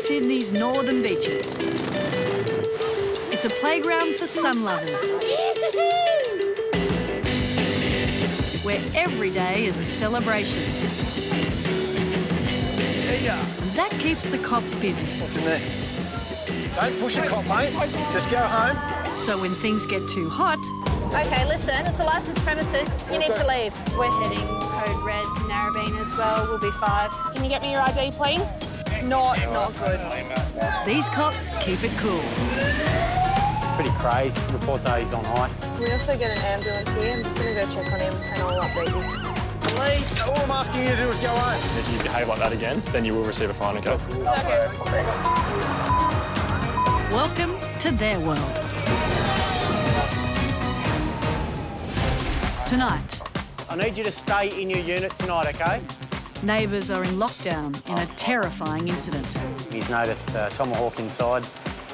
Sydney's northern beaches. It's a playground for sun lovers, where every day is a celebration. That keeps the cops busy. What's in there? Don't push a cop, mate. Just go home. So when things get too hot... OK, listen, it's a licensed premises. You need to leave. We're heading code red to Narrabeen as well. We'll be 5. Can you get me your ID, please? Not good. These cops keep it cool. Pretty crazy. Reports are he's on ice. We also get an ambulance here. I'm just going to go check on him and I'll update you. Please, all I'm asking you to do is go home. If you behave like that again, then you will receive a fine, OK? Welcome to their world. Tonight, I need you to stay in your unit tonight, OK? neighbours are in lockdown in a terrifying incident. He's noticed a tomahawk inside.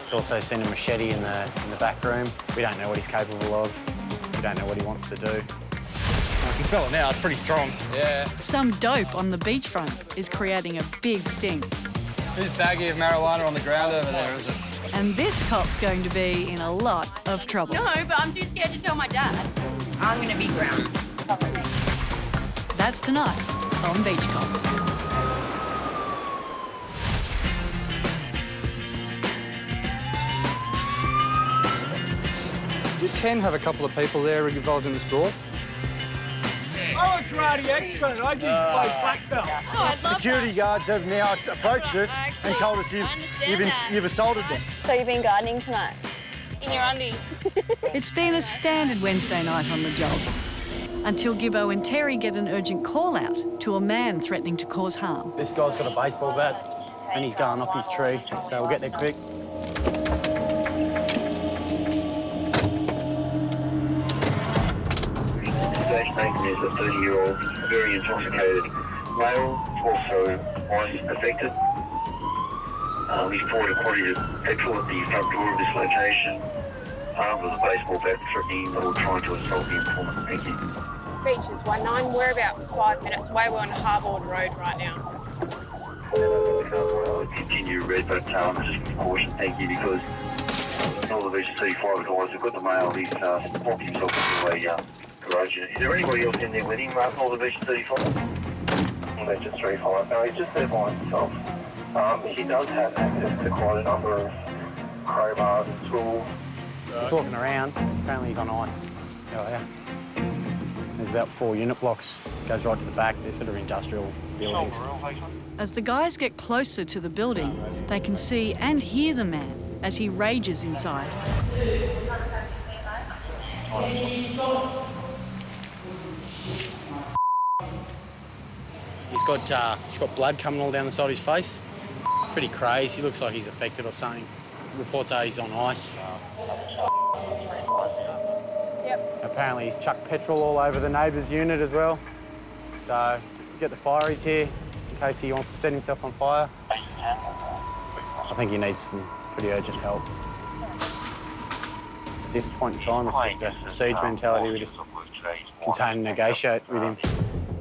He's also seen a machete in the back room. We don't know what he's capable of. We don't know what he wants to do. I can smell it now, it's pretty strong. Yeah. Some dope on the beachfront is creating a big stink. This baggie of marijuana on the ground over there, is it? And this cop's going to be in a lot of trouble. No, but I'm too scared to tell my dad. I'm going to be grounded. That's tonight on Beach Cops. You can have a couple of people there involved in this brawl. I'm a karate expert. I just play black belt. Oh, I'd love Security guards have now approached us and told us you've assaulted them. So you've been gardening tonight? in your undies. It's been a standard Wednesday night on the job, until Gibbo and Terry get an urgent call out to a man threatening to cause harm. This guy's got a baseball bat and he's going off his tree, so we'll get there quick. Station taken is a 30-year-old, very intoxicated male, also ice affected. He's poured a quantity of petrol at the front door of this location, armed with a baseball bat, threatening or trying to assault the informant. Thank you. Beaches 19, we're about 5 minutes away. We're on Harbour Road right now. Continue red, but just with caution, thank you, because Northern Beach 35 advised we've got the male, he's locked himself into a garage unit. Is there anybody else in there with him, Northern Beach 35? Northern Beach 35, no, he's just there by himself. He does have access to quite a number of crowbars and tools. He's walking around, apparently he's on ice. Oh, yeah. There's about 4 unit blocks, goes right to the back, they're sort of industrial buildings. As the guys get closer to the building, they can see and hear the man as he rages inside. He's got blood coming all down the side of his face. It's pretty crazy, he looks like he's affected or something. Reports are he's on ice. Apparently he's chucked petrol all over the neighbour's unit as well. So get the fireys here in case he wants to set himself on fire. I think he needs some pretty urgent help. At this point in time, it's just a siege mentality. We just contain and negotiate with him.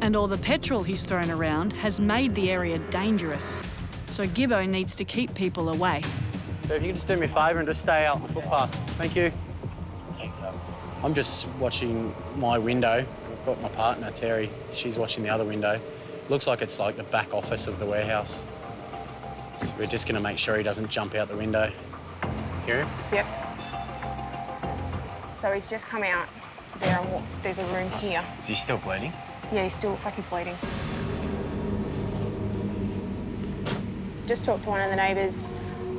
And all the petrol he's thrown around has made the area dangerous. So Gibbo needs to keep people away. So if you could just do me a favour and just stay out on the footpath. Thank you. I'm just watching my window. I've got my partner, Terry. She's watching the other window. Looks like it's like the back office of the warehouse. So we're just going to make sure he doesn't jump out the window. Hear him? Yep. So he's just come out there and walked. There's a room here. Is he still bleeding? Yeah, he still looks like he's bleeding. Just talked to one of the neighbours.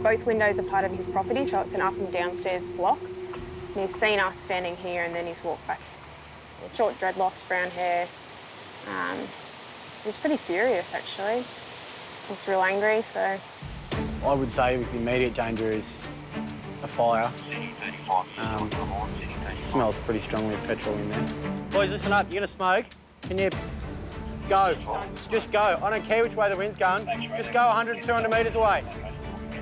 Both windows are part of his property, so it's an up and downstairs block. And he's seen us standing here and then he's walked back. Short dreadlocks, brown hair. He's pretty furious, actually. Looks real angry, so... I would say the immediate danger is a fire. Smells pretty strongly of petrol in there. Boys, listen up. You're going to smoke. Can you go? Just go. I don't care which way the wind's going. Just go 100, 200 metres away.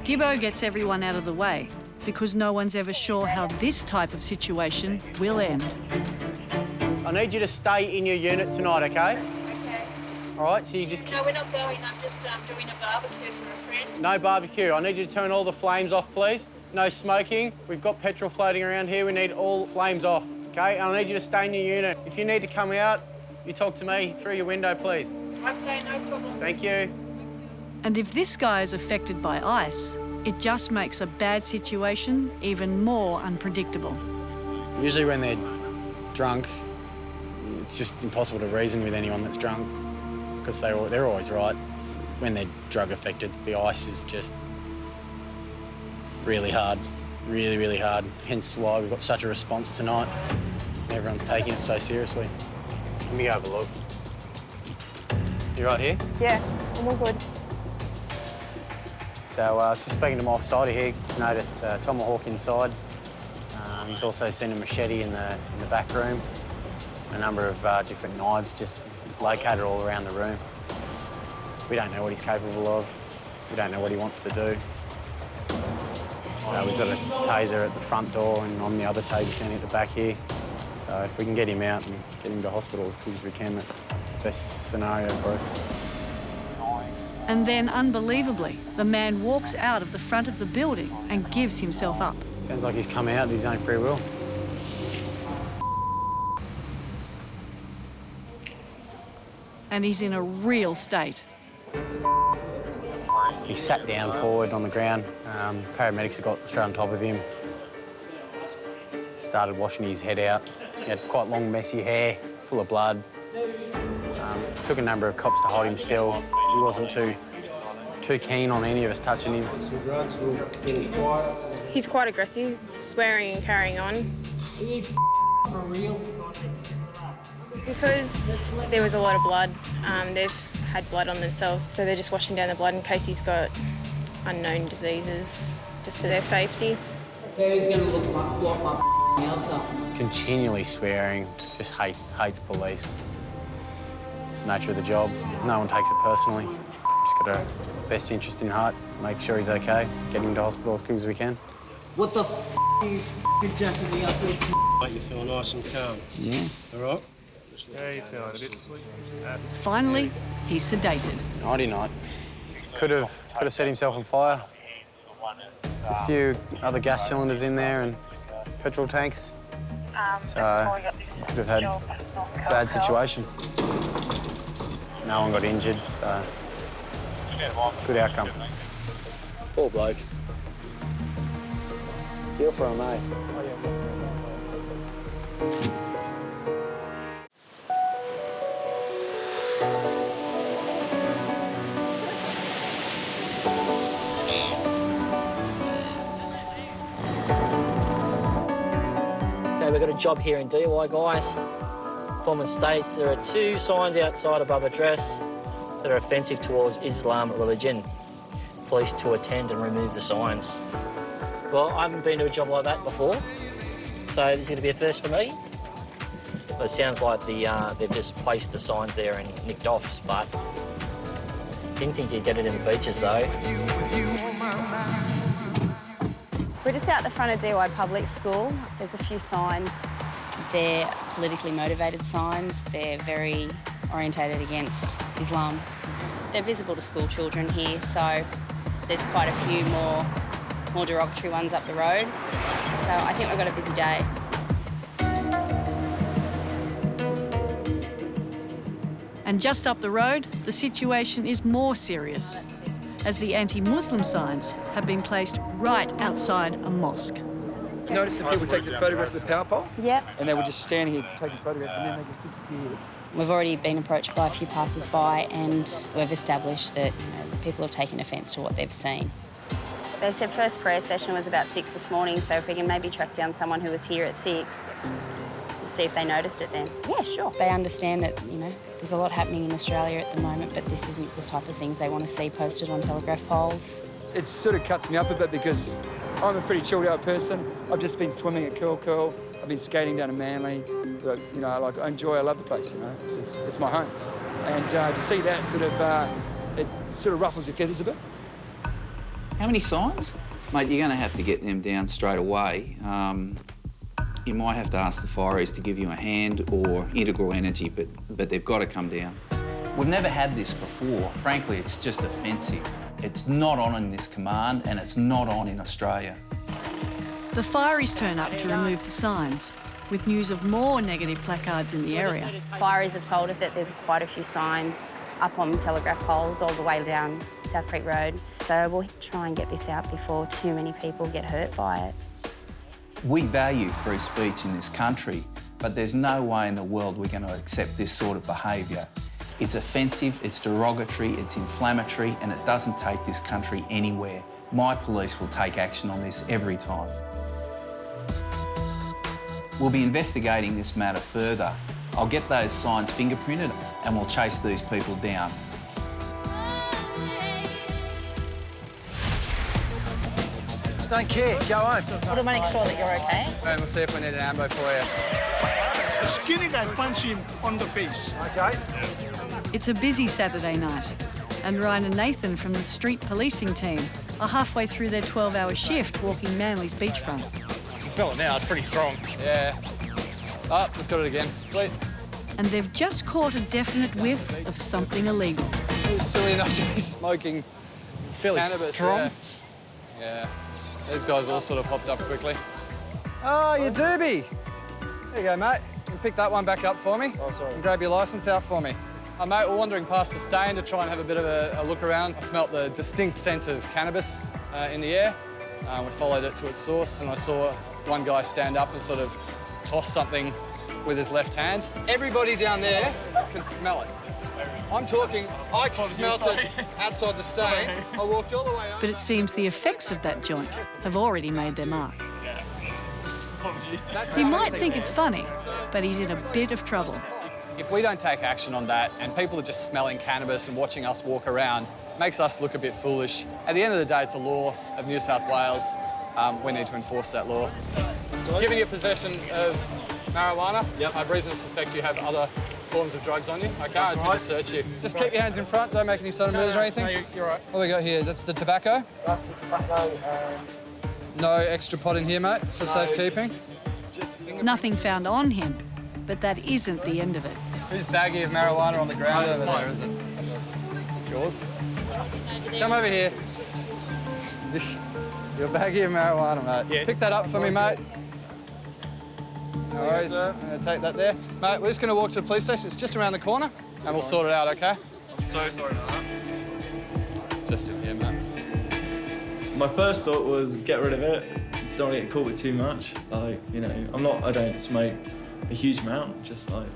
Gibbo gets everyone out of the way because no one's ever sure how this type of situation will end. I need you to stay in your unit tonight, OK? Okay. All right, so you just... No, we're not going. I'm just doing a barbecue for a friend. No barbecue. I need you to turn all the flames off, please. No smoking. We've got petrol floating around here. We need all flames off, OK? And I need you to stay in your unit. If you need to come out, you talk to me through your window, please. OK, no problem. Thank you. And if this guy is affected by ice, it just makes a bad situation even more unpredictable. Usually when they're drunk, it's just impossible to reason with anyone that's drunk because they're always right. When they're drug affected, the ice is just really hard, really, really hard. Hence why we've got such a response tonight. Everyone's taking it so seriously. Let me have a look. You right here? Yeah, I'm all good. So I was just speaking to my offsider here. He's noticed a tomahawk inside. He's also seen a machete in the back room. A number of different knives just located all around the room. We don't know what he's capable of. We don't know what he wants to do. We've got a taser at the front door and I'm the other taser standing at the back here. So if we can get him out and get him to hospital as quick as we can, that's the best scenario for us. And then, unbelievably, the man walks out of the front of the building and gives himself up. Sounds like he's come out of his own free will. And he's in a real state. He sat down forward on the ground. Paramedics have got straight on top of him. Started washing his head out. He had quite long, messy hair, full of blood. Took a number of cops to hold him still. He wasn't too keen on any of us touching him. He's quite aggressive, swearing and carrying on. For real? Because there was a lot of blood, they've had blood on themselves, so they're just washing down the blood in case he's got unknown diseases, just for their safety. So he's going to look my house up. Continually swearing, just hates police. It's the nature of the job. No one takes it personally. Just got a best interest in heart, make sure he's okay, get him to hospital as quick as we can. What the are you jacking me up with? Make you feel nice and calm. Yeah. All right? Yeah, you're feeling a bit sleepy. Finally, he's sedated. Nighty night. Could have set himself on fire. There's a few other gas cylinders in there and petrol tanks. So could have had a bad situation. No one got injured, so good outcome. Poor bloke. Feel for him, eh? Okay, we've got a job here in DY, guys. Performance states there are 2 signs outside above address that are offensive towards Islam religion. Police to attend and remove the signs. Well, I haven't been to a job like that before, so this is going to be a first for me. But it sounds like they've just placed the signs there and nicked off, but didn't think you'd get it in the beaches, though. We're just out the front of DY Public School. There's a few signs. They're politically motivated signs. They're very orientated against Islam. They're visible to school children here, so there's quite a few more derogatory ones up the road. So I think we've got a busy day. And just up the road, the situation is more serious, as the anti-Muslim signs have been placed right outside a mosque. I noticed that people take the photographs of the power pole. Yep. And they were just standing here taking photographs and then they just disappeared. We've already been approached by a few passers-by and we've established that people have taken offence to what they've seen. They said first prayer session was about 6 this morning, so if we can maybe track down someone who was here at 6 and see if they noticed it then. Yeah, sure. They understand that, there's a lot happening in Australia at the moment, but this isn't the type of things they want to see posted on telegraph poles. It sort of cuts me up a bit because I'm a pretty chilled out person. I've just been swimming at Curl. I've been skating down to Manly. But, I love the place, It's my home. And to see that it sort of ruffles your feathers a bit. How many signs? Mate, you're going to have to get them down straight away. You might have to ask the fireys to give you a hand or integral energy, but they've got to come down. We've never had this before. Frankly, it's just offensive. It's not on in this command and it's not on in Australia. The fireys turn up to remove the signs, with news of more negative placards in the area. Fireys have told us that there's quite a few signs up on telegraph poles all the way down South Creek Road. So we'll try and get this out before too many people get hurt by it. We value free speech in this country, but there's no way in the world we're going to accept this sort of behaviour. It's offensive, it's derogatory, it's inflammatory, and it doesn't take this country anywhere. My police will take action on this every time. We'll be investigating this matter further. I'll get those signs fingerprinted and we'll chase these people down. Don't care, go home. Want to make sure that you're okay? And we'll see if we need an ambo for you. The skinny guy punched him on the face. Okay. It's a busy Saturday night, and Ryan and Nathan from the street policing team are halfway through their 12-hour shift walking Manly's beachfront. You can smell it now, it's pretty strong. Yeah. Oh, just got it again. Sweet. And they've just caught a definite whiff of something illegal. It was silly enough to be smoking It's fairly cannabis. strong. Yeah. These guys all sort of popped up quickly. Oh, you doobie. There you go, mate. You can pick that one back up for me. Oh, sorry. And grab your licence out for me. Mate, we're wandering past the stand to try and have a bit of a look around. I smelt the distinct scent of cannabis in the air. We followed it to its source and I saw one guy stand up and sort of toss something with his left hand. Everybody down there can smell it. I'm talking, I smelt it outside the stand. I walked all the way up. But it seems the effects of that joint have already made their mark. He might think it's funny, but he's in a bit of trouble. If we don't take action on that and people are just smelling cannabis and watching us walk around, it makes us look a bit foolish. At the end of the day, it's a law of New South Wales. We need to enforce that law. Given your possession of marijuana, I have reason to suspect you have other forms of drugs on you. I can't attempt to search you. Just keep your hands in front, don't make any sudden moves or anything. No, you're right. What do we got here? That's the tobacco? That's the tobacco. No extra pot in here, mate, for safekeeping. Nothing found on him, but that isn't the end of it. Whose baggie of marijuana on the ground over there, is it? It's yours. Come over here. Your baggie of marijuana, mate. Yeah. Pick that up for me, mate. No worries. I'm going to take that there. Mate, we're just going to walk to the police station. It's just around the corner, and we'll sort it out, OK? I'm so sorry about that. Just in here, mate. My first thought was get rid of it. Don't get caught with too much. Like, you know, I don't smoke a huge amount. Just like,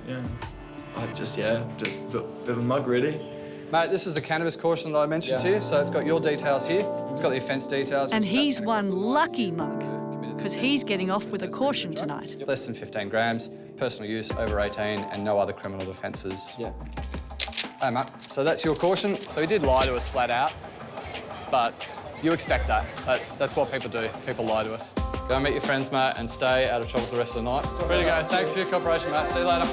just a bit of a mug, really. Mate, this is the cannabis caution that I mentioned to you, so it's got your details here. It's got the offence details. And he's one lucky mug, because he's getting off with a caution tonight. Less than 15 grams, personal use, over 18, and no other criminal offences. Yeah. Hey, mate. So that's your caution. So he did lie to us flat out, but you expect that. That's what people do. People lie to us. Go and meet your friends, mate, and stay out of trouble for the rest of the night. Ready to go. Thanks for your cooperation, mate. See you later.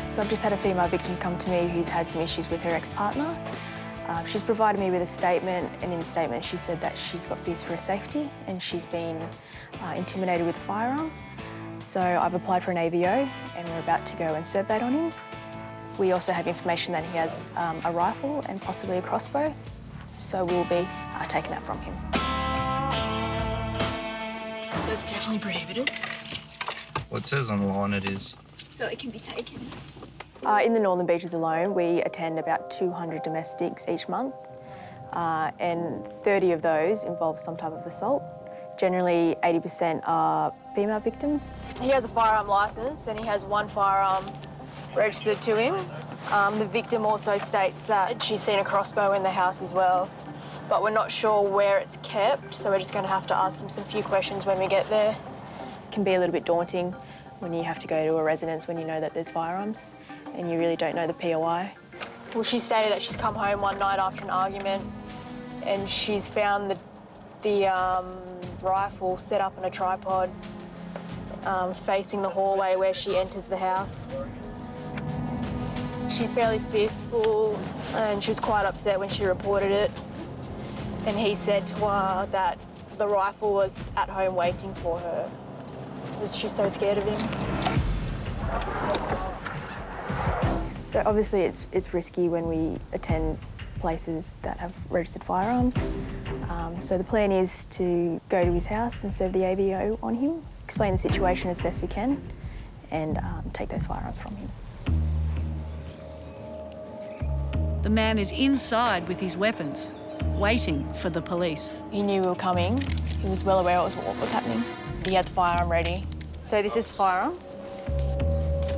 So I've just had a female victim come to me who's had some issues with her ex-partner. She's provided me with a statement, and in the statement she said that she's got fears for her safety and she's been intimidated with a firearm. So I've applied for an AVO and we're about to go and serve that on him. We also have information that he has a rifle and possibly a crossbow, so we'll be taking that from him. So it's definitely prohibited. Well, it says on the line it is. So it can be taken. In the Northern Beaches alone, we attend about 200 domestics each month, and 30 of those involve some type of assault. Generally, 80% are female victims. He has a firearm licence and he has one firearm registered to him. The victim also states that she's seen a crossbow in the house as well, but we're not sure where it's kept, so we're just going to have to ask him some few questions when we get there. It can be a little bit daunting when you have to go to a residence when you know that there's firearms and you really don't know the POI. Well, she stated that she's come home one night after an argument and she's found the rifle set up on a tripod facing the hallway where she enters the house. She's fairly fearful and she was quite upset when she reported it. And he said to her that the rifle was at home waiting for her. Was she so scared of him? So obviously it's risky when we attend places that have registered firearms. So the plan is to go to his house and serve the AVO on him, explain the situation as best we can, and take those firearms from him. The man is inside with his weapons, waiting for the police. He knew we were coming. He was well aware of what was happening. He had the firearm ready. So this is the firearm.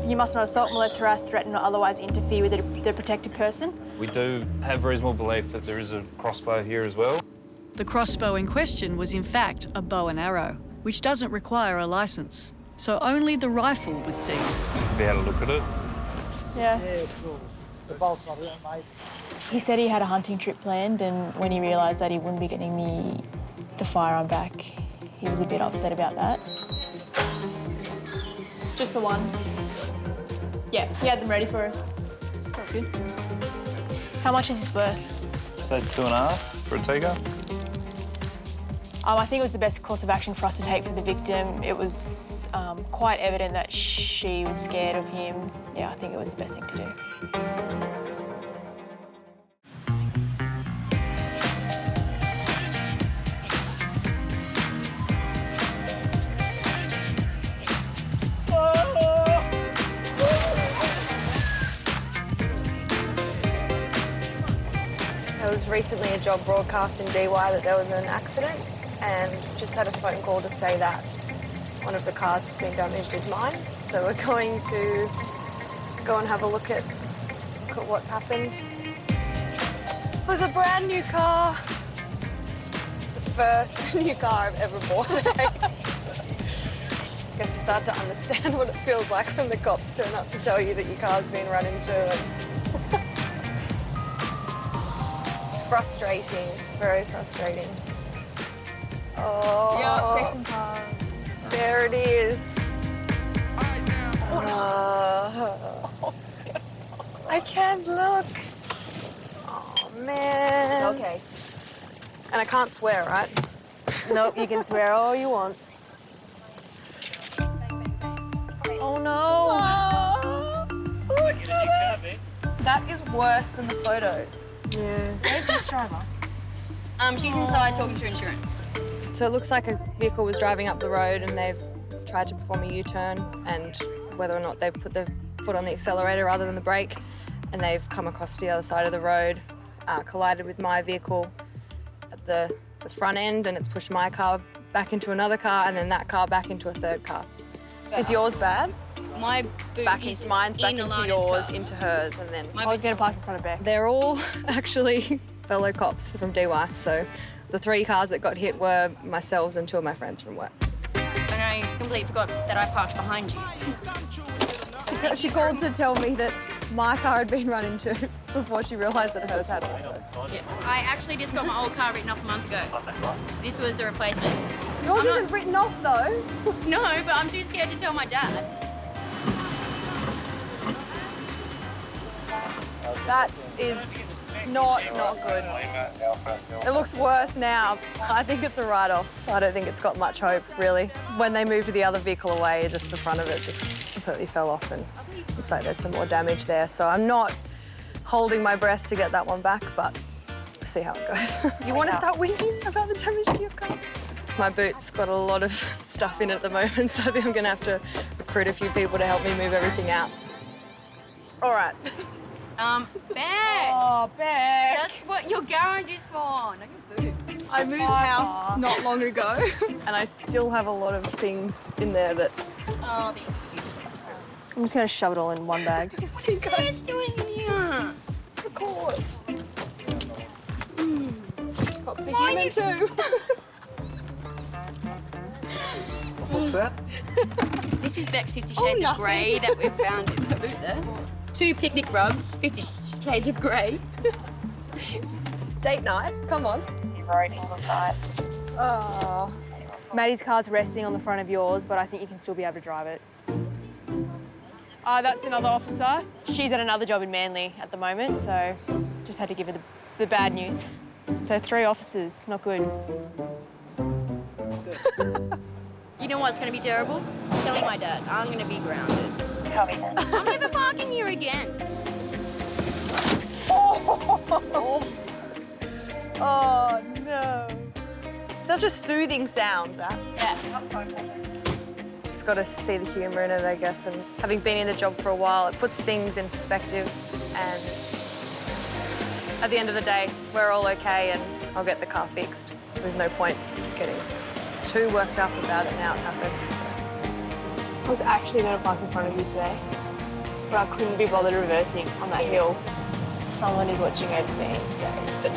You must not assault, molest, harass, threaten, or otherwise interfere with the protected person. We do have reasonable belief that there is a crossbow here as well. The crossbow in question was in fact a bow and arrow, which doesn't require a licence. So only the rifle was seized. We had a look at it. Yeah. It's a volatile, mate. He said he had a hunting trip planned, and when he realised that he wouldn't be getting the firearm back, he was a bit upset about that. Just the one. Yeah, he had them ready for us. That's good. How much is this worth? Say 2.5 for a Tiger. I think it was the best course of action for us to take for the victim. It was quite evident that she was scared of him. Yeah, I think it was the best thing to do. There was recently a job broadcast in DY that there was an accident, and just had a phone call to say that one of the cars that's been damaged is mine. So we're going to go and have a look at what's happened. It was a brand new car. The first new car I've ever bought. I guess you start to understand what it feels like when the cops turn up to tell you that your car's been run into. It's frustrating, very frustrating. Oh, Yeah, fixing car. There it is. I can't look. Oh, man. It's okay. And I can't swear, right? Nope, you can swear all you want. Oh, no. That is worse than the photos. Yeah. Where's this driver? She's inside talking to insurance. So it looks like a vehicle was driving up the road and they've tried to perform a U-turn, and whether or not they've put their foot on the accelerator rather than the brake, and they've come across the other side of the road, collided with my vehicle at the front end, and it's pushed my car back into another car, and then that car back into a third car. Is yours bad? My boot Mine's back into yours, into hers, and then... I was going to park in front of Beck. They're all actually fellow cops from DY, so the 3 cars that got hit were myself and 2 of my friends from work. And I completely forgot that I parked behind you. She called to tell me that my car had been run into before she realised that hers had also. Yeah. I actually just got my old car written off a month ago. This was the replacement. Yours isn't written off, though. No, but I'm too scared to tell my dad. That is not good. It looks worse now. I think it's a write-off. I don't think it's got much hope, really. When they moved the other vehicle away, just the front of it just completely fell off, and looks like there's some more damage there. So I'm not holding my breath to get that one back, but we'll see how it goes. You want to start whinging about the damage to your car? My boot's got a lot of stuff in it at the moment, so I think I'm going to have to recruit a few people to help me move everything out. All right. Beck! Oh, Beck! That's what your garage is for, not your boot. I moved house not long ago, and I still have a lot of things in there that... Oh, the excuses. I'm just going to shove it all in one bag. What is this doing in here? It's the courts. Cops are human too. What's that? This is Beck's 50 Shades of Grey that we've found in her boot there. 2 picnic rugs, 50 Shades of Grey. Date night, come on. You've already on the side. Oh. Maddie's car's resting on the front of yours, but I think you can still be able to drive it. That's another officer. She's at another job in Manly at the moment, so just had to give her the bad news. So 3 officers, not good. You know what's going to be terrible? Killing my dad. I'm going to be grounded. I'm never parking here again. Oh, no. Such a soothing sound, that. Yeah. Just got to see the humour in it, I guess, and having been in the job for a while, it puts things in perspective, and at the end of the day, we're all okay and I'll get the car fixed. There's no point getting too worked up about it now it's happened. So. I was actually going to park in front of you today, but I couldn't be bothered reversing on that hill. Someone is watching over me today, but